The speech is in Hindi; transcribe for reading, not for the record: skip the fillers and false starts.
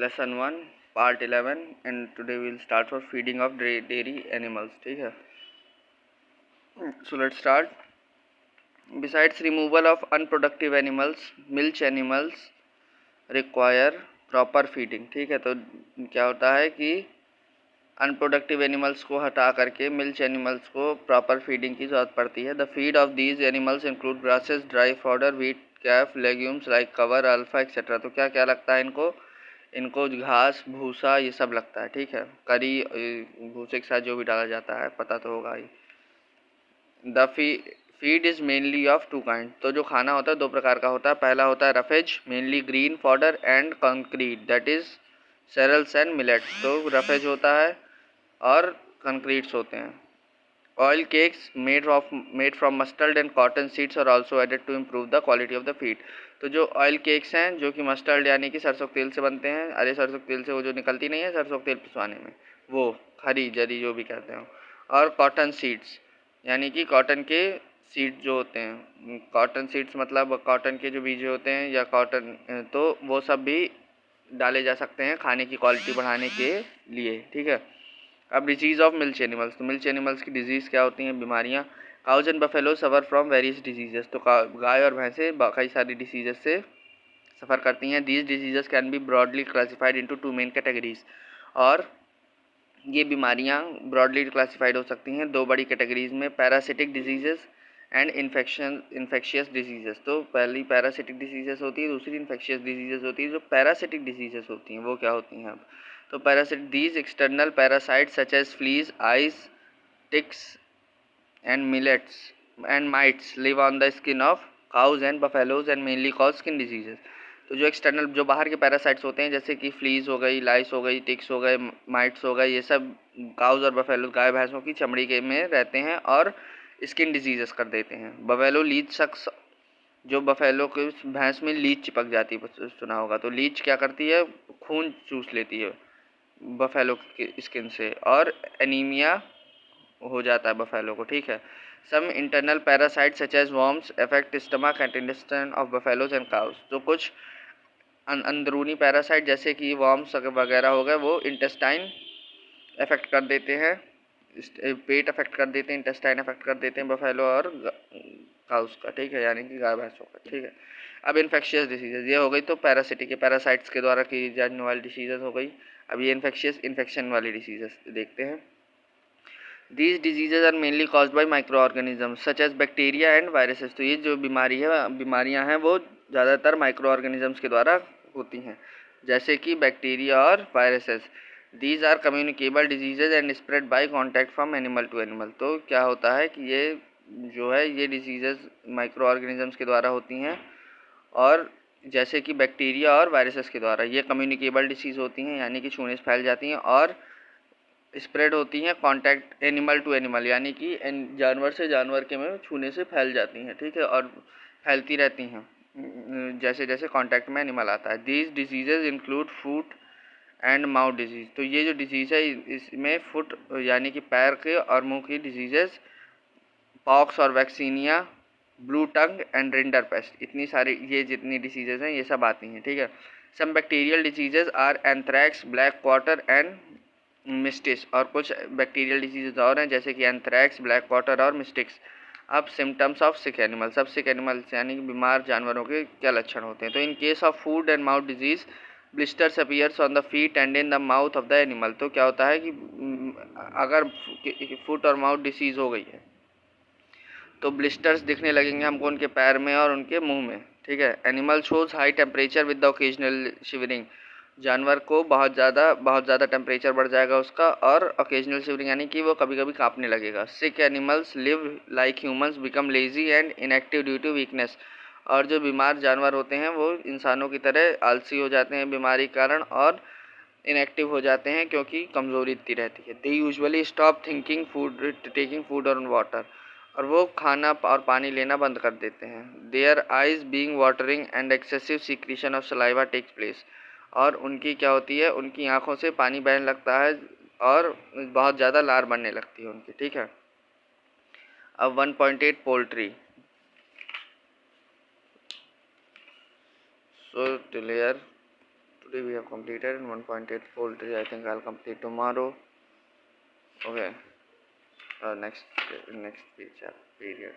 lesson 1 part 11 and today we'll start for feeding of dairy animals. ठीक है, so let's start. Besides removal of unproductive animals, milch animals require proper feeding. ठीक है, तो क्या होता है कि अनप्रोडक्टिव एनिमल्स को हटा करके मिल्च एनिमल्स को प्रॉपर फीडिंग की ज़रूरत पड़ती है. The feed of these animals include grasses, dry fodder, wheat, Kaif, legumes like cover, alpha etcetera. तो क्या क्या लगता है इनको? इनको घास, भूसा, ये सब लगता है. ठीक है, करी भूसे के साथ जो भी डाला जाता है पता तो होगा ही. The feed is mainly of two kind. तो जो खाना होता है दो प्रकार का होता है. पहला होता है roughage, mainly green fodder and concrete, that is cereals and millets. तो रफेज होता है और कंक्रीट्स होते हैं. Oil cakes made from mustard and cotton seeds are also added to improve the quality of the feed. तो जो ऑयल केक्स हैं जो कि मस्टर्ड यानी कि सरसों के तेल से बनते हैं. अरे सरसों के तेल से वो जो निकलती नहीं है सरसों के तेल पिसवाने में, वो हरी जरी जो भी कहते हैं. और कॉटन सीड्स यानी कि कॉटन के सीड जो होते हैं. कॉटन सीड्स मतलब कॉटन के जो बीज होते हैं या कॉटन, तो वो सब भी डाले जा सकते हैं खाने की क्वालिटी बढ़ाने के लिए. ठीक है, अब डिजीज़ ऑफ मिल्च एनिमल्स. तो मिल्च एनिमल्स की डिजीज़ क्या होती हैं, बीमारियाँ. Cause and buffalo suffer from various diseases. तो गाय और भैंसें कई सारी डिसीजेस से सफ़र करती हैं. These diseases can be broadly classified into two main categories. और ये बीमारियाँ ब्रॉडली क्लासिफाइड हो सकती हैं दो बड़ी कैटेगरीज में, parasitic diseases and infectious diseases. तो पहली पैरासिटिक डिजीजेस होती है, दूसरी इन्फेक्शियस डिजीजेस होती है. जो पैरासिटिक डिजीजेस होती हैं वो क्या होती हैं? अब तो parasite these external parasites such as fleas, lice, ticks and millets and mites live on the skin of cows and buffaloes and mainly cause skin diseases. तो जो एक्सटर्नल जो बाहर के पैरासाइट्स होते हैं जैसे कि फ्लीज हो गई, लाइस हो गई, टिक्स हो गए, माइट्स हो गए, ये सब काउज और बफेलो गाय भैंसों की चमड़ी के में रहते हैं और स्किन डिजीजेस कर देते हैं. बफेलो लीच शख्स, जो बफेलो के भैंस में लीच चिपक जाती है, सुना होगा. तो लीच क्या करती है, खून चूस लेती है बफेलो के स्किन से और एनीमिया हो जाता है बफेलो को. ठीक है, some internal parasite such as worms affect stomach and intestine of buffaloes and cows. तो कुछ अंदरूनी पैरासाइट जैसे कि वर्म्स वगैरह हो गए वो इंटेस्टाइन अफेक्ट कर देते हैं, पेट अफेक्ट कर देते हैं, इंटेस्टाइन अफेक्ट कर देते हैं बफेलो और काउस का. ठीक है, यानी कि गाय भैंसों का. ठीक है, अब इन्फेक्शियस डिसीजेज ये हो गई तो पैरासिटिक पैरासाइट्स के द्वारा की जाने वाली डिसीजेज हो गई. अब ये इन्फेक्शियस इन्फेक्शन वाली डिसीजेज देखते हैं. These diseases are mainly caused by microorganisms such as bacteria and viruses. तो ये जो बीमारियां हैं वो ज़्यादातर माइक्रो ऑर्गेनिजम्स के द्वारा होती हैं जैसे कि बैक्टीरिया और viruses. These are communicable diseases and spread by contact from animal to animal. तो क्या होता है कि ये जो है ये डिजीजेस माइक्रो ऑर्गेनिजम्स के द्वारा होती हैं और जैसे कि बैक्टीरिया और वायरसेस के द्वारा. ये कम्युनिकेबल डिसीज़ होती हैं यानी कि छूने से फैल जाती हैं और स्प्रेड होती हैं कॉन्टैक्ट एनिमल टू एनिमल यानी कि जानवर से जानवर के में छूने से फैल जाती हैं. ठीक है, और फैलती रहती हैं जैसे जैसे कांटेक्ट में एनिमल आता है. These diseases include foot and mouth disease. तो ये जो डिजीज़ है इसमें फुट यानी कि पैर के और मुंह की डिजीजेस, पॉक्स और vaccinia, blue tongue and rinder paste, इतनी सारी ये जितनी डिसीजेज हैं ये सब आती हैं. ठीक है, some bacterial diseases are anthrax, black quarter and mastitis. और कुछ बैक्टीरियल डिजीजेज और हैं जैसे कि एंथ्रैक्स, ब्लैक क्वार्टर और मिस्टिक्स. अब सिम्टम्स ऑफ सिक एनिमल्स. अब सिक एनिमल्स यानी कि बीमार जानवरों के क्या लक्षण होते हैं? तो in case of food and mouth disease blisters appears on the feet and in the mouth of the animal. तो क्या होता है कि अगर फुट और माउथ डिसीज हो गई है तो ब्लिस्टर्स दिखने लगेंगे हमको उनके पैर में और उनके मुंह में. ठीक है, animal shows high temperature with the occasional shivering. जानवर को बहुत ज़्यादा टेम्परेचर बढ़ जाएगा उसका और ओकेजनल शिवरिंग यानी कि वो कभी कभी कांपने लगेगा. Sick animals live like humans, become lazy and inactive due to weakness. और जो बीमार जानवर होते हैं वो इंसानों की तरह आलसी हो जाते हैं बीमारी के कारण और इनएक्टिव हो जाते हैं क्योंकि कमज़ोरी इतनी रहती है. They usually stop thinking food taking food और वाटर. और वो खाना और पानी लेना बंद कर देते हैं. Their eyes being watering and excessive secretion of saliva takes place. और उनकी क्या होती है, उनकी आंखों से पानी बहने लगता है और बहुत ज़्यादा लार बनने लगती है उनकी. ठीक है, अब 1.8 poultry. So clear today we have completed, and 1.8 poultry I think I'll complete tomorrow. Okay, next period.